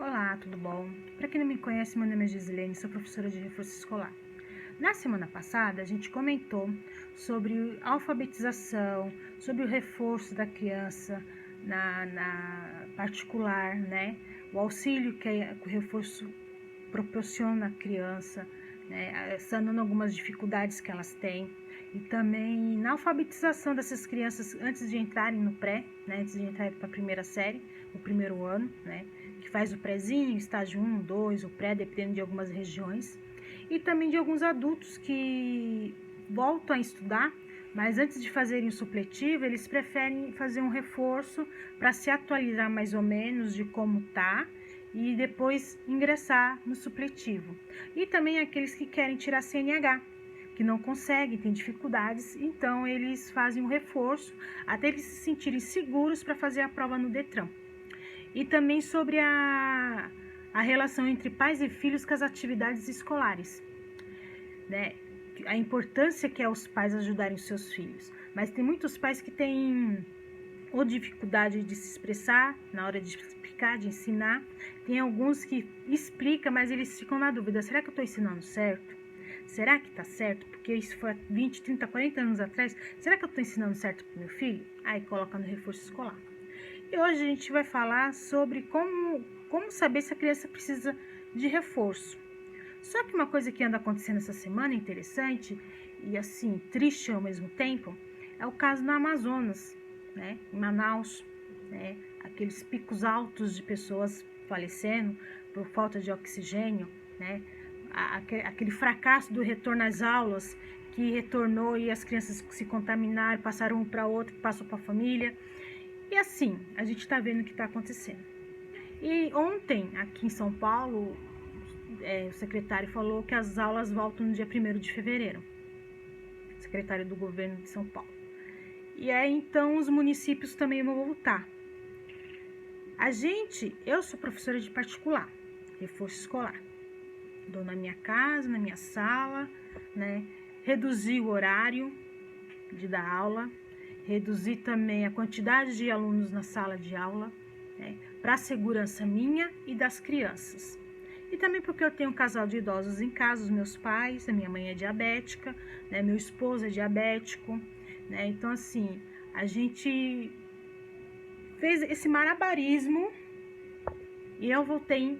Olá, tudo bom? Para quem não me conhece, meu nome é Gisilene, sou professora de reforço escolar. Na semana passada, a gente comentou sobre alfabetização, sobre o reforço da criança na particular, né? O auxílio que o reforço proporciona à criança, né? Sanando algumas dificuldades que elas têm. E também na alfabetização dessas crianças antes de entrarem no pré, né? Antes de entrarem para a primeira série, o primeiro ano, né? Que faz o prézinho, estágio 1, 2, o pré, dependendo de algumas regiões. E também de alguns adultos que voltam a estudar, mas antes de fazerem o supletivo, eles preferem fazer um reforço para se atualizar mais ou menos de como tá e depois ingressar no supletivo. E também aqueles que querem tirar CNH, que não conseguem, têm dificuldades, então eles fazem um reforço até eles se sentirem seguros para fazer a prova no Detran. E também sobre a relação entre pais e filhos com as atividades escolares, né? A importância que é os pais ajudarem os seus filhos. Mas tem muitos pais que têm ou dificuldade de se expressar na hora de explicar, de ensinar. Tem alguns que explicam, mas eles ficam na dúvida: será que eu estou ensinando certo? Será que está certo? Porque isso foi 20, 30, 40 anos atrás. Será que eu estou ensinando certo para o meu filho? Aí coloca no reforço escolar. E hoje a gente vai falar sobre como saber se a criança precisa de reforço. Só que uma coisa que anda acontecendo essa semana interessante e assim triste ao mesmo tempo é o caso no Amazonas, né? Em Manaus, né? Aqueles picos altos de pessoas falecendo por falta de oxigênio, né? Aquele fracasso do retorno às aulas que retornou e as crianças se contaminaram, passaram um para outro, que passou para a família. E assim, a gente está vendo o que está acontecendo. E ontem, aqui em São Paulo, o secretário falou que as aulas voltam no dia 1º de fevereiro. Secretário do governo de São Paulo. E aí, então, os municípios também vão voltar. Eu sou professora de particular, reforço escolar. Dou na minha casa, na minha sala, né? Reduzi o horário de dar aula, reduzir também a quantidade de alunos na sala de aula, né, para a segurança minha e das crianças. E também porque eu tenho um casal de idosos em casa, os meus pais, a minha mãe é diabética, né, meu esposo é diabético, né, então assim, a gente fez esse malabarismo e eu voltei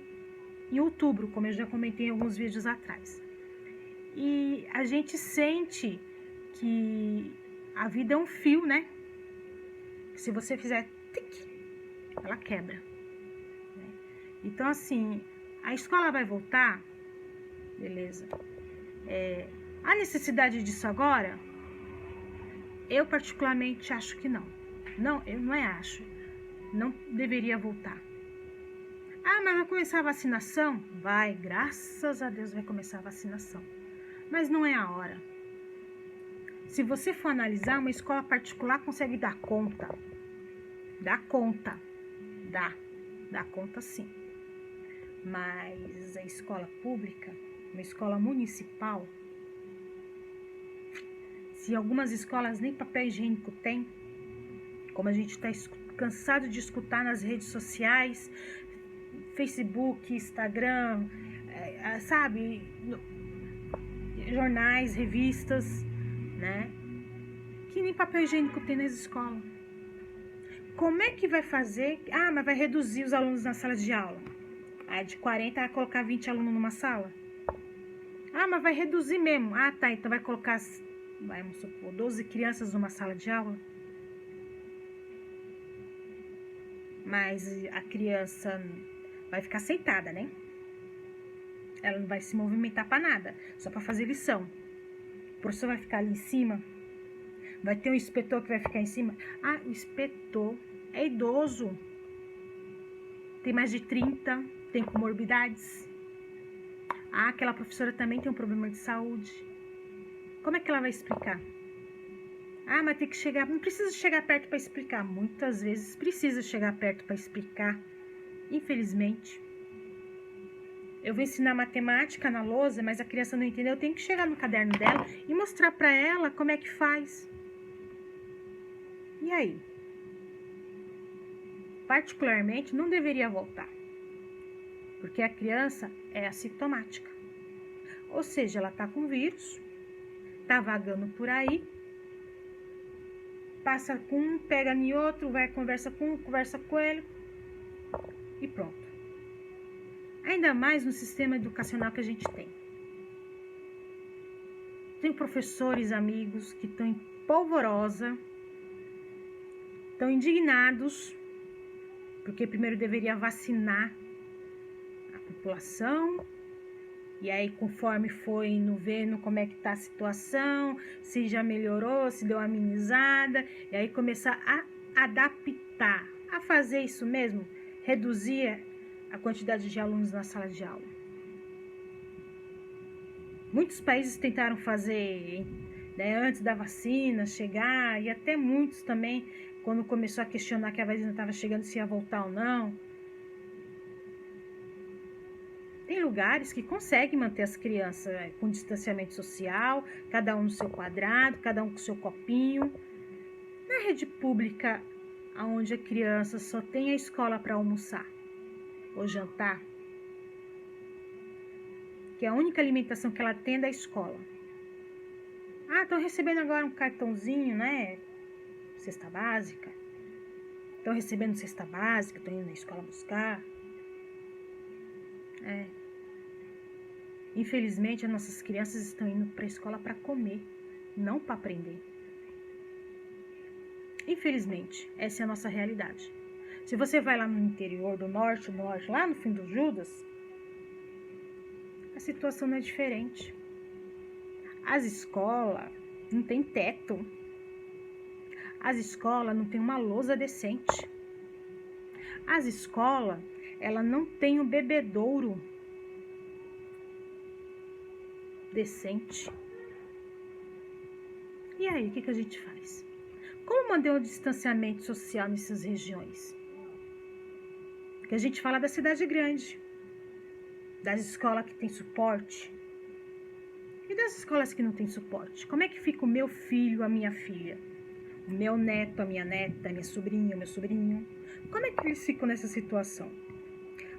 em outubro, como eu já comentei em alguns vídeos atrás. E a gente sente que a vida é um fio, né? Se você fizer tic, ela quebra. Né? Então, assim, a escola vai voltar, beleza. A necessidade disso agora, eu particularmente acho que não. Não, eu não acho. Não deveria voltar. Ah, mas vai começar a vacinação? Vai, graças a Deus vai começar a vacinação. Mas não é a hora. Se você for analisar, uma escola particular consegue dar conta. Dá conta. Dá conta sim. Mas a escola pública, uma escola municipal, se algumas escolas nem papel higiênico tem, como a gente está cansado de escutar nas redes sociais, Facebook, Instagram, sabe, jornais, revistas, né? Que nem papel higiênico tem nas escolas. Como é que vai fazer? Ah, mas vai reduzir os alunos na sala de aula. Ah, de 40 vai colocar 20 alunos numa sala? Ah, mas vai reduzir mesmo. Ah, tá, então vai colocar, vamos supor, 12 crianças numa sala de aula? Mas a criança vai ficar sentada, né? Ela não vai se movimentar para nada, só para fazer lição. O professor vai ficar ali em cima. Vai ter um inspetor que vai ficar em cima. Ah, o inspetor é idoso. Tem mais de 30, tem comorbidades. Ah, aquela professora também tem um problema de saúde. Como é que ela vai explicar? Ah, mas tem que chegar... Não precisa chegar perto para explicar. Muitas vezes precisa chegar perto para explicar. Infelizmente. Eu vou ensinar matemática na lousa, mas a criança não entendeu. Eu tenho que chegar no caderno dela e mostrar para ela como é que faz. E aí? Particularmente, não deveria voltar. porque a criança é assintomática. Ou seja, ela está com vírus, está vagando por aí, passa com um, pega em outro, vai, conversa com um, conversa com ele e pronto. Ainda mais no sistema educacional que a gente tem. Tem professores, amigos, que estão em polvorosa, estão indignados, porque primeiro deveria vacinar a população, e aí conforme foi indo vendo como é que tá a situação, se já melhorou, se deu uma amenizada, e aí começar a adaptar, a fazer isso mesmo, reduzir a quantidade de alunos na sala de aula. Muitos países tentaram fazer, né, antes da vacina chegar, e até muitos também, quando começou a questionar que a vacina estava chegando, se ia voltar ou não. Tem lugares que conseguem manter as crianças com distanciamento social, cada um no seu quadrado, cada um com seu copinho. Na rede pública, onde a criança só tem a escola para almoçar ou jantar, que é a única alimentação que ela tem é da escola. Ah, estão recebendo agora um cartãozinho, né? Cesta básica. Estão recebendo cesta básica, estão indo na escola buscar. Infelizmente, as nossas crianças estão indo para a escola para comer, não para aprender. Infelizmente, essa é a nossa realidade. Se você vai lá no interior do norte, lá no fim do Judas, a situação não é diferente. As escolas não tem teto. As escolas não tem uma lousa decente. As escolas, ela não tem um bebedouro decente. E aí, o que a gente faz? Como manter o distanciamento social nessas regiões? Porque a gente fala da cidade grande, das escolas que tem suporte. E das escolas que não tem suporte? Como é que fica o meu filho, a minha filha? O meu neto, a minha neta, a minha sobrinha, o meu sobrinho? Como é que eles ficam nessa situação?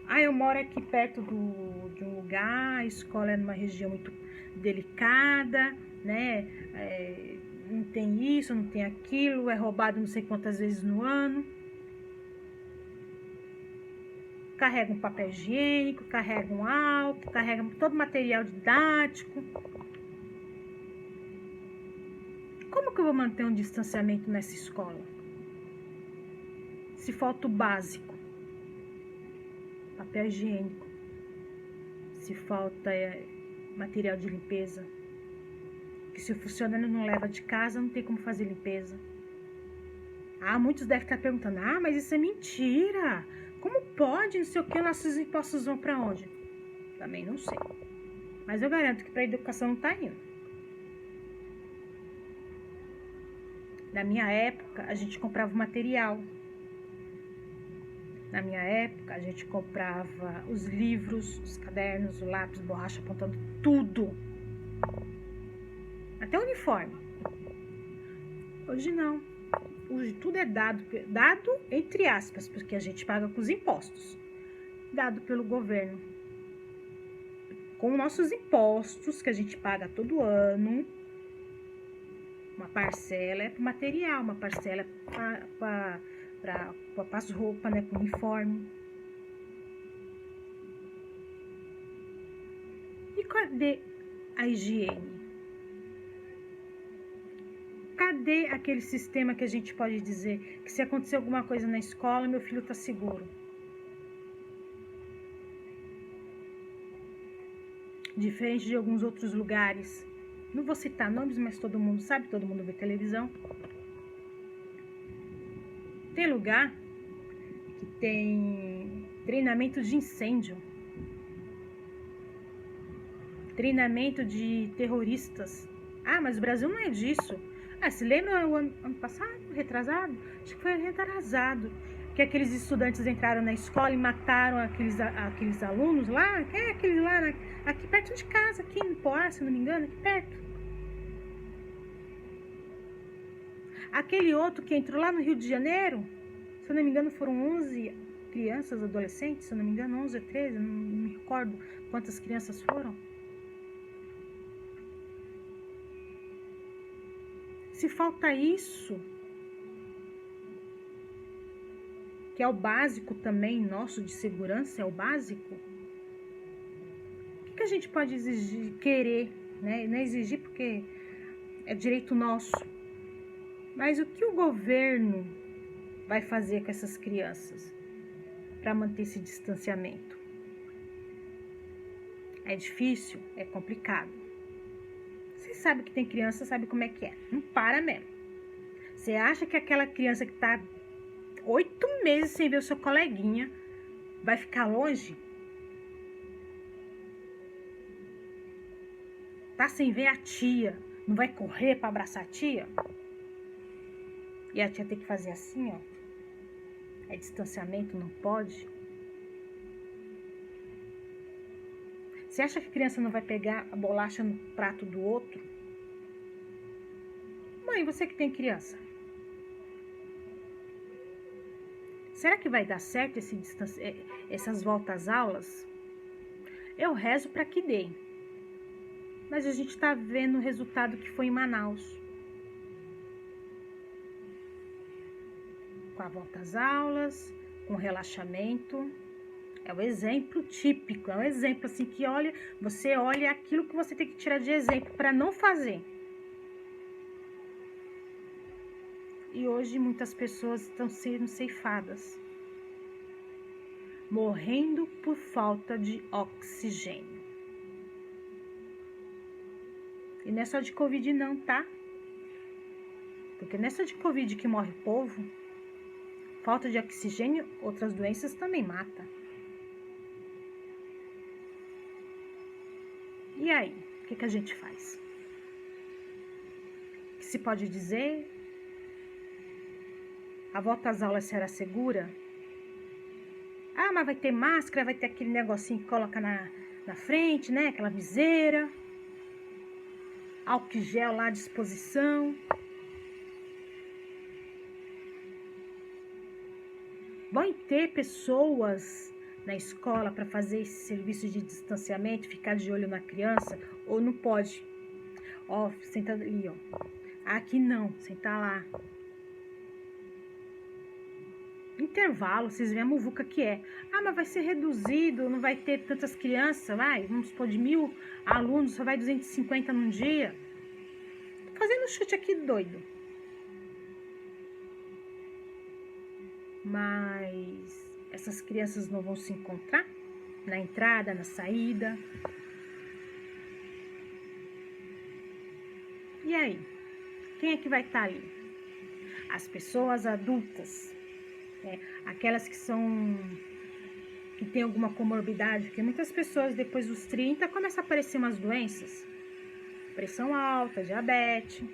Ah, eu moro aqui perto de um lugar, a escola é numa região muito delicada, né? Não tem isso, não tem aquilo, é roubado não sei quantas vezes no ano. Carrega um papel higiênico, carrega um álcool, carrega todo material didático. Como que eu vou manter um distanciamento nessa escola? Se falta o básico, papel higiênico, se falta material de limpeza, que se o funcionário não leva de casa, não tem como fazer limpeza. Ah, muitos devem estar perguntando, mas isso é mentira, como pode, não sei o que, nossos impostos vão para onde? Também não sei, mas eu garanto que para a educação não está indo. Na minha época, a gente comprava material. Na minha época, a gente comprava os livros, os cadernos, o lápis, borracha, apontando tudo. Até o uniforme. Hoje não. Hoje tudo é dado entre aspas, porque a gente paga com os impostos. Dado pelo governo. Com nossos impostos, que a gente paga todo ano, uma parcela é para o material, uma parcela é para as roupas, né, para o uniforme. E cadê a higiene? Cadê aquele sistema que a gente pode dizer que se acontecer alguma coisa na escola, meu filho está seguro? Diferente de alguns outros lugares. Não vou citar nomes, mas todo mundo sabe, todo mundo vê televisão. Tem lugar que tem treinamento de incêndio, treinamento de terroristas. Mas o Brasil não é disso. Se lembra o ano passado, retrasado? Acho que foi retrasado, que aqueles estudantes entraram na escola e mataram aqueles alunos lá, aqueles lá, aqui perto de casa, aqui em Poá, se não me engano, aqui perto. Aquele outro que entrou lá no Rio de Janeiro, se eu não me engano, foram crianças, adolescentes, se eu não me engano, 11 ou 13, não me recordo quantas crianças foram. Se falta isso, que é o básico também nosso de segurança, é o básico, o que a gente pode exigir, querer, né? Não é exigir porque é direito nosso, mas o que o governo vai fazer com essas crianças para manter esse distanciamento? É difícil, é complicado. Você sabe que tem criança, sabe como é que é, não para mesmo. Você acha que aquela criança que está 8 meses sem ver o seu coleguinha vai ficar longe? Tá sem ver a tia, não vai correr para abraçar a tia? E a tia tem que fazer assim, ó. É distanciamento, não pode. Você acha que a criança não vai pegar a bolacha no prato do outro? Mãe, você que tem criança, será que vai dar certo essas voltas às aulas? Eu rezo para que dê. Mas a gente está vendo o resultado que foi em Manaus. Com a volta às aulas, com relaxamento. É o exemplo típico, é um exemplo assim que você olha aquilo que você tem que tirar de exemplo para não fazer. E hoje muitas pessoas estão sendo ceifadas, morrendo por falta de oxigênio. E não é só de Covid não, tá? Porque não é só de Covid que morre o povo. Falta de oxigênio, outras doenças também mata. E aí, o que a gente faz? O que se pode dizer? A volta às aulas será segura? Ah, mas vai ter máscara, vai ter aquele negocinho que coloca na frente, né? Aquela viseira. Álcool gel lá à disposição. Vão ter pessoas na escola para fazer esse serviço de distanciamento, ficar de olho na criança, ou não pode? Ó, senta ali, ó. Aqui não, senta lá. Intervalo, vocês veem a muvuca que é. Ah, mas vai ser reduzido, não vai ter tantas crianças, vai, vamos supor, de 1000 alunos, só vai 250 num dia. Tô fazendo chute aqui doido. Mas essas crianças não vão se encontrar na entrada, na saída. E aí? Quem é que vai estar ali? As pessoas adultas, aquelas que têm alguma comorbidade, porque muitas pessoas depois dos 30 começam a aparecer umas doenças, pressão alta, diabetes,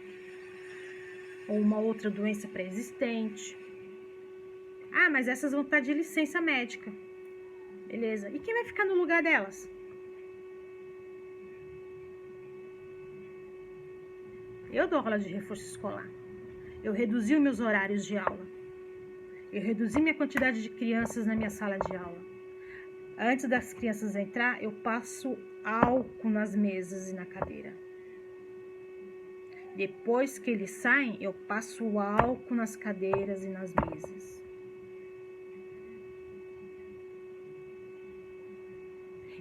ou uma outra doença pré-existente. Ah, mas essas vão estar de licença médica. Beleza. E quem vai ficar no lugar delas? Eu dou aula de reforço escolar. Eu reduzi os meus horários de aula. Eu reduzi minha quantidade de crianças na minha sala de aula. Antes das crianças entrar, eu passo álcool nas mesas e na cadeira. Depois que eles saem, eu passo álcool nas cadeiras e nas mesas.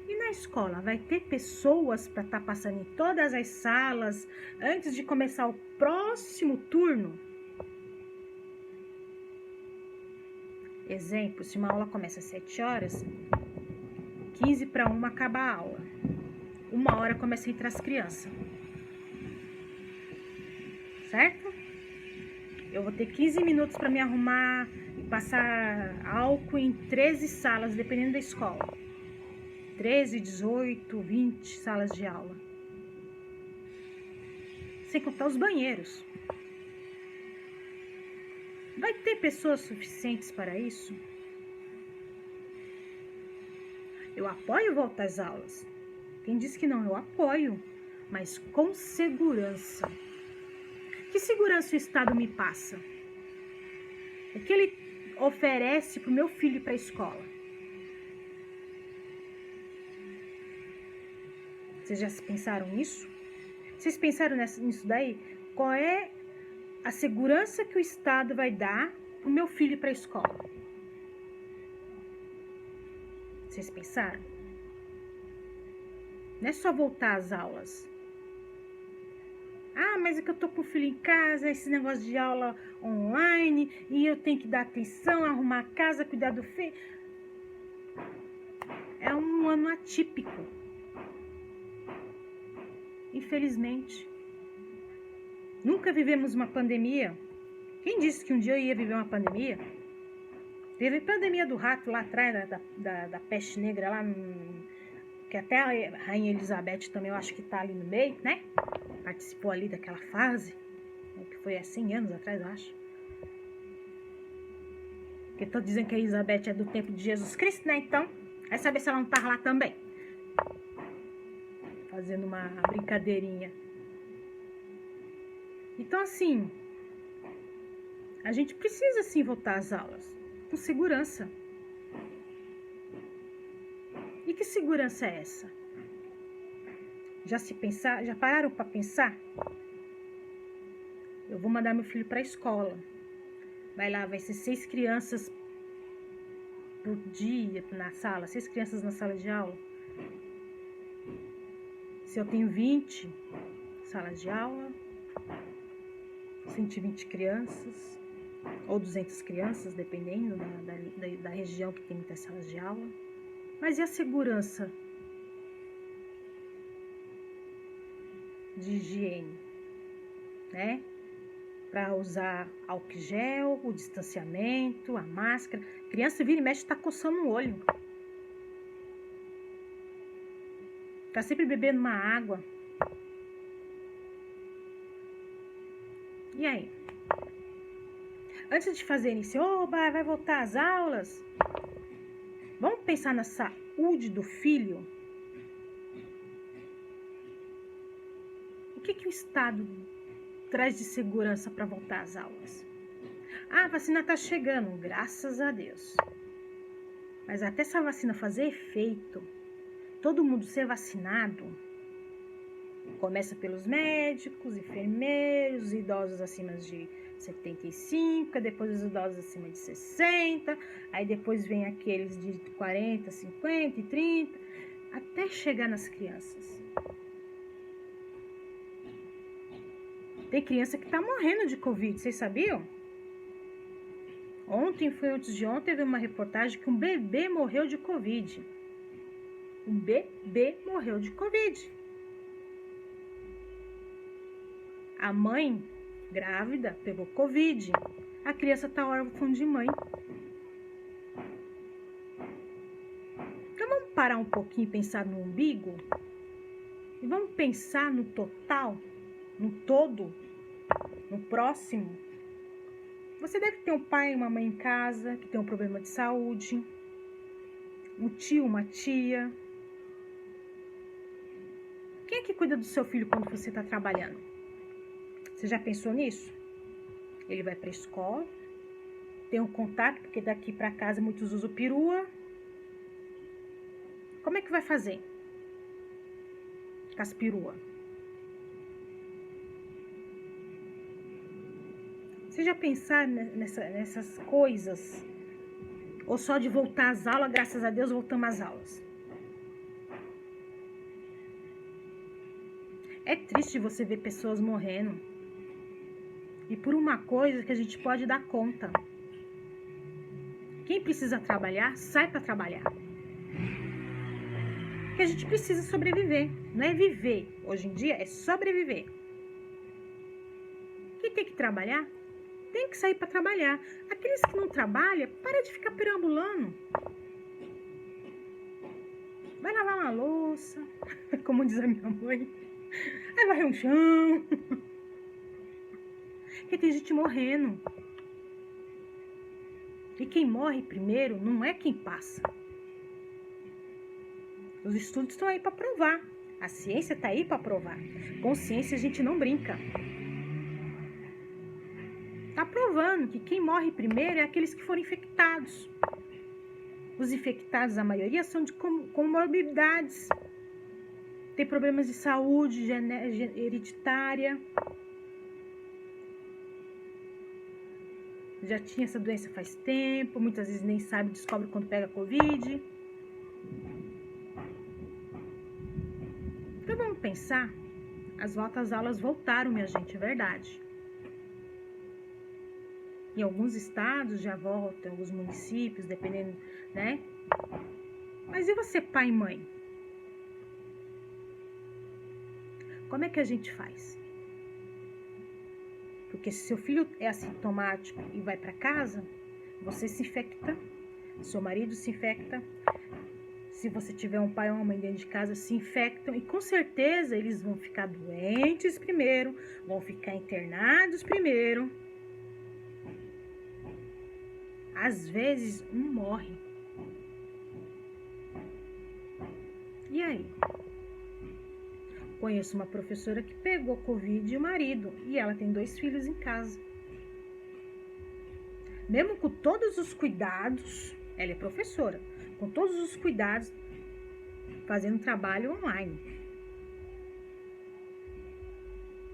E na escola, vai ter pessoas para estar passando em todas as salas antes de começar o próximo turno? Exemplo, se uma aula começa às 7 horas, 15 para 1 acaba a aula. 1 hora começa a entrar as crianças. Certo? Eu vou ter 15 minutos para me arrumar e passar álcool em 13 salas, dependendo da escola. 13, 18, 20 salas de aula. Sem contar os banheiros. Vai ter pessoas suficientes para isso? Eu apoio voltar às aulas. Quem diz que não, eu apoio. Mas com segurança. Que segurança o Estado me passa? oferece para o meu filho ir para a escola? Vocês já pensaram nisso? Vocês pensaram nisso daí? Qual é a segurança que o Estado vai dar para o meu filho ir para a escola? Vocês pensaram? Não é só voltar às aulas. Ah, mas é que eu tô com o filho em casa, esse negócio de aula online, e eu tenho que dar atenção, arrumar a casa, cuidar do filho. É um ano atípico. Infelizmente. Nunca vivemos uma pandemia. Quem disse que um dia eu ia viver uma pandemia? Teve a pandemia do rato lá atrás, da peste negra lá, que até a Rainha Elizabeth também eu acho que tá ali no meio, né? Participou ali daquela fase, que foi há 100 anos atrás, eu acho. Porque tô dizendo que a Elizabeth é do tempo de Jesus Cristo, né? Então, vai saber se ela não tava lá também. Fazendo uma brincadeirinha. Então, assim, a gente precisa, sim, voltar às aulas. Com segurança. E que segurança é essa? Já pararam para pensar? Eu vou mandar meu filho para a escola. Vai ser 6 crianças por dia na sala, 6 crianças na sala de aula. Se eu tenho 20 salas de aula, 120 crianças, ou 200 crianças, dependendo da região que tem muitas salas de aula. Mas e a segurança de higiene, né? Para usar álcool gel, o distanciamento, a máscara. Criança vira e mexe, tá coçando o olho. Tá sempre bebendo uma água. E aí? Antes de fazer isso, vai voltar às aulas? Vamos pensar na saúde do filho? O que o Estado traz de segurança para voltar às aulas? Ah, a vacina está chegando, graças a Deus. Mas até essa vacina fazer efeito, todo mundo ser vacinado, começa pelos médicos, enfermeiros, idosos acima de 75, depois os idosos acima de 60, aí depois vem aqueles de 40, 50 e 30, até chegar nas crianças. Tem criança que tá morrendo de Covid, vocês sabiam? Ontem, foi antes de ontem, teve uma reportagem que um bebê morreu de Covid. Um bebê morreu de Covid. A mãe, grávida, pegou Covid. A criança tá órfã de mãe. Então vamos parar um pouquinho e pensar no umbigo? E vamos pensar no total, no todo, no próximo. Você deve ter um pai e uma mãe em casa que tem um problema de saúde, um tio, uma tia. Quem é que cuida do seu filho quando você está trabalhando? Você já pensou nisso? Ele vai para a escola, tem um contato, porque daqui para casa muitos usam perua. Como é que vai fazer com as peruas? Você já pensaram nessas coisas? Ou só de voltar às aulas, graças a Deus, voltamos às aulas? É triste você ver pessoas morrendo. E por uma coisa que a gente pode dar conta. Quem precisa trabalhar, sai para trabalhar. Porque a gente precisa sobreviver. Não é viver. Hoje em dia é sobreviver. Quem tem que trabalhar, tem que sair para trabalhar. Aqueles que não trabalham, para de ficar perambulando. Vai lavar uma louça, como diz a minha mãe. Vai varrer um chão. Porque tem gente morrendo. E quem morre primeiro não é quem passa. Os estudos estão aí para provar. A ciência está aí para provar. Com ciência a gente não brinca. Está provado. provando que quem morre primeiro é aqueles que foram infectados. Os infectados, a maioria, são de comorbidades. Tem problemas de saúde hereditária. Já tinha essa doença faz tempo, muitas vezes nem sabe, descobre quando pega Covid. Então vamos pensar, as aulas voltaram, minha gente, é verdade. Em alguns estados já voltam, em alguns municípios, dependendo, né? Mas e você, pai e mãe? Como é que a gente faz? Porque se seu filho é assintomático e vai para casa, você se infecta, seu marido se infecta. Se você tiver um pai ou uma mãe dentro de casa, se infectam e com certeza eles vão ficar doentes primeiro, vão ficar internados primeiro. Às vezes, um morre. E aí? Conheço uma professora que pegou Covid e o marido, e ela tem 2 filhos em casa. Mesmo com todos os cuidados, ela é professora, com todos os cuidados, fazendo trabalho online.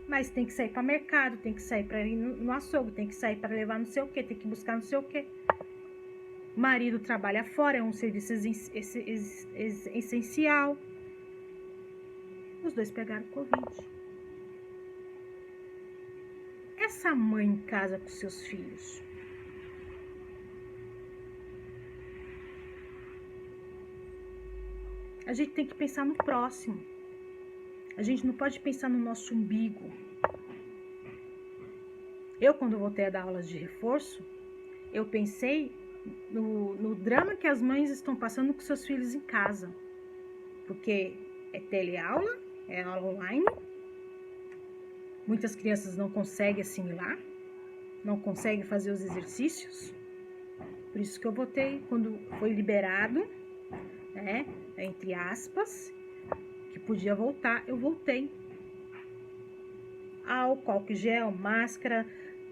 Mas tem que sair para mercado, tem que sair para ir no açougue, tem que sair para levar não sei o que, tem que buscar não sei o que. O marido trabalha fora, é um serviço essencial. Os 2 pegaram Covid. Essa mãe em casa com seus filhos, a gente tem que pensar no próximo. A gente não pode pensar no nosso umbigo. Eu, quando voltei a dar aulas de reforço, eu pensei no drama que as mães estão passando com seus filhos em casa. Porque é teleaula, é aula online. Muitas crianças não conseguem assimilar, não conseguem fazer os exercícios. Por isso que eu voltei, quando foi liberado, né, entre aspas, que podia voltar, eu voltei. Álcool gel, máscara,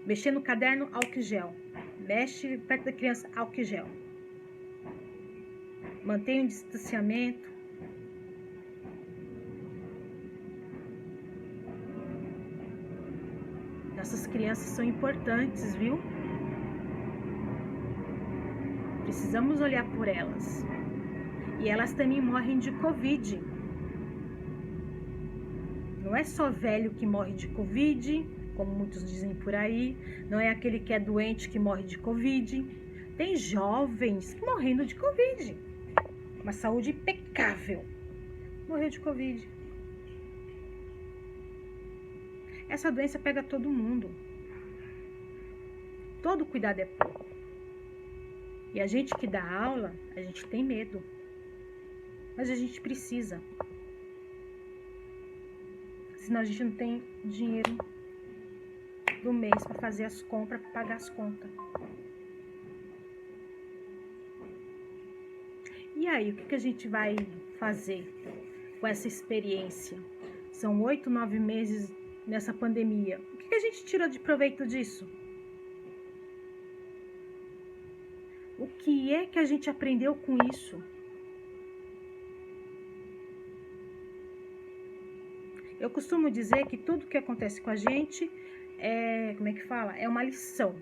mexer no caderno, álcool gel. Mexe perto da criança, álcool gel. Mantenha o distanciamento. Nossas crianças são importantes, viu? Precisamos olhar por elas. E elas também morrem de Covid. Não é só velho que morre de Covid, como muitos dizem por aí. Não é aquele que é doente que morre de Covid. Tem jovens morrendo de Covid. Uma saúde impecável. Morreu de Covid. Essa doença pega todo mundo. Todo cuidado é pouco. E a gente que dá aula, a gente tem medo. Mas a gente precisa. Senão a gente não tem dinheiro do mês para fazer as compras, para pagar as contas. E aí, o que a gente vai fazer com essa experiência? São 8, 9 meses nessa pandemia. O que a gente tirou de proveito disso? O que é que a gente aprendeu com isso? Eu costumo dizer que tudo que acontece com a gente é, como é que fala? É uma lição.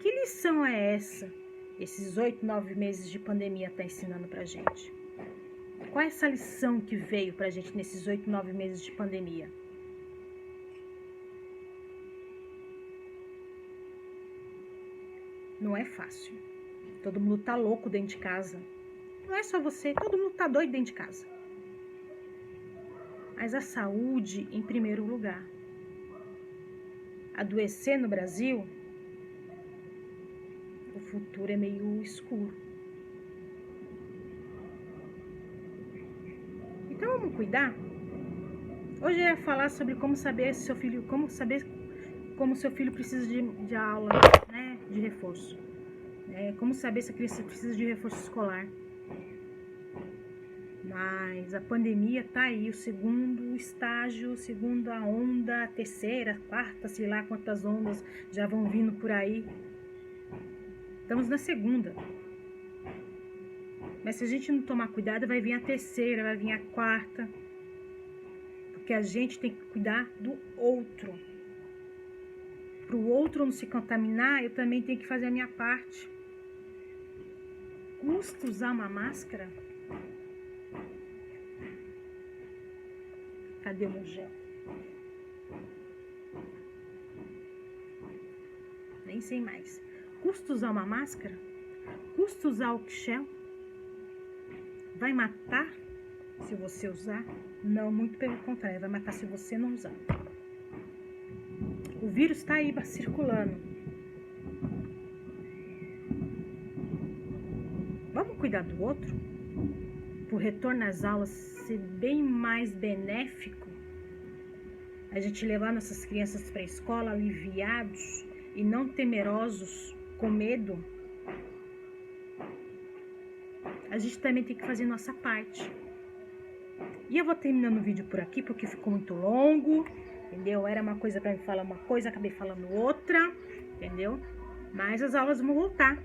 Que lição é essa? Esses 8, 9 meses de pandemia está ensinando pra gente? Qual é essa lição que veio pra gente nesses 8, 9 meses de pandemia? Não é fácil. Todo mundo tá louco dentro de casa. Não é só você, todo mundo tá doido dentro de casa. Mas a saúde em primeiro lugar. Adoecer no Brasil, o futuro é meio escuro. Então vamos cuidar? Hoje eu ia falar sobre como saber se seu filho, como seu filho precisa de aula, né, de reforço. Como saber se a criança precisa de reforço escolar. Mas a pandemia tá aí, o segundo estágio, segunda onda, terceira, quarta, sei lá quantas ondas já vão vindo por aí. Estamos na segunda. Mas se a gente não tomar cuidado, vai vir a terceira, vai vir a quarta. Porque a gente tem que cuidar do outro. Para o outro não se contaminar, eu também tenho que fazer a minha parte. Custa usar uma máscara? Cadê o meu gel? Nem sei mais. Custa usar uma máscara? Custa usar álcool gel? Vai matar se você usar? Não, muito pelo contrário, vai matar se você não usar. O vírus está aí circulando. Vamos cuidar do outro? Para o retorno às aulas ser bem mais benéfico, a gente levar nossas crianças para a escola aliviados e não temerosos, com medo. A gente também tem que fazer nossa parte. E eu vou terminando o vídeo por aqui, porque ficou muito longo, entendeu? Era uma coisa para me falar uma coisa, acabei falando outra, entendeu? Mas as aulas vão voltar.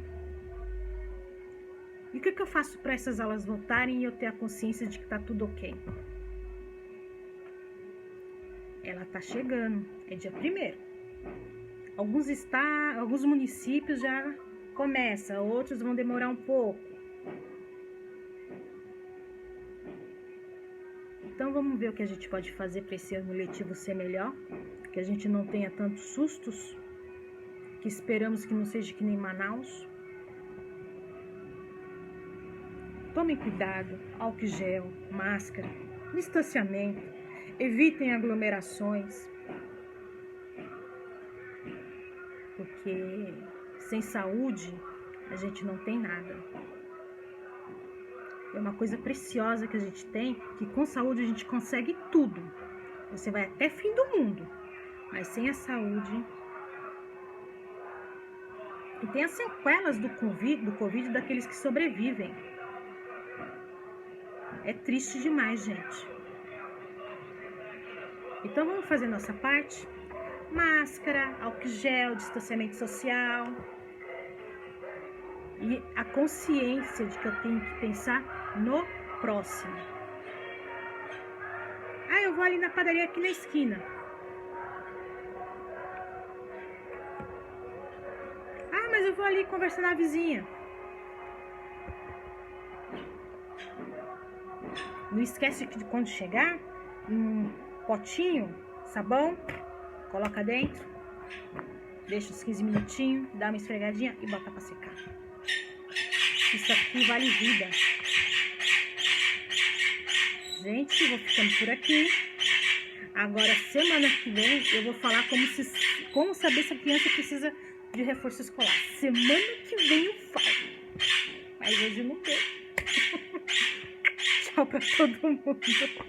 E o que eu faço para essas aulas voltarem e eu ter a consciência de que tá tudo ok? Ela tá chegando, é dia 1º. Alguns municípios já começam, outros vão demorar um pouco. Então vamos ver o que a gente pode fazer para esse ano letivo ser melhor, que a gente não tenha tantos sustos, que esperamos que não seja que nem Manaus. Tomem cuidado, álcool gel, máscara, distanciamento, evitem aglomerações, porque sem saúde a gente não tem nada. É uma coisa preciosa que a gente tem, que com saúde a gente consegue tudo. Você vai até fim do mundo, mas sem a saúde... E tem as sequelas do Covid daqueles que sobrevivem. É triste demais, gente. Então vamos fazer nossa parte? Máscara, álcool gel, distanciamento social. E a consciência de que eu tenho que pensar no próximo. Ah, eu vou ali na padaria aqui na esquina. Ah, mas eu vou ali conversar na vizinha. Não esquece que quando chegar, um potinho, sabão, coloca dentro, deixa uns 15 minutinhos, dá uma esfregadinha e bota pra secar. Isso aqui vale vida. Gente, vou ficando por aqui. Agora, semana que vem, eu vou falar como saber se a criança precisa de reforço escolar. Semana que vem eu falo. Mas hoje eu não tenho. Tchau pra todo mundo.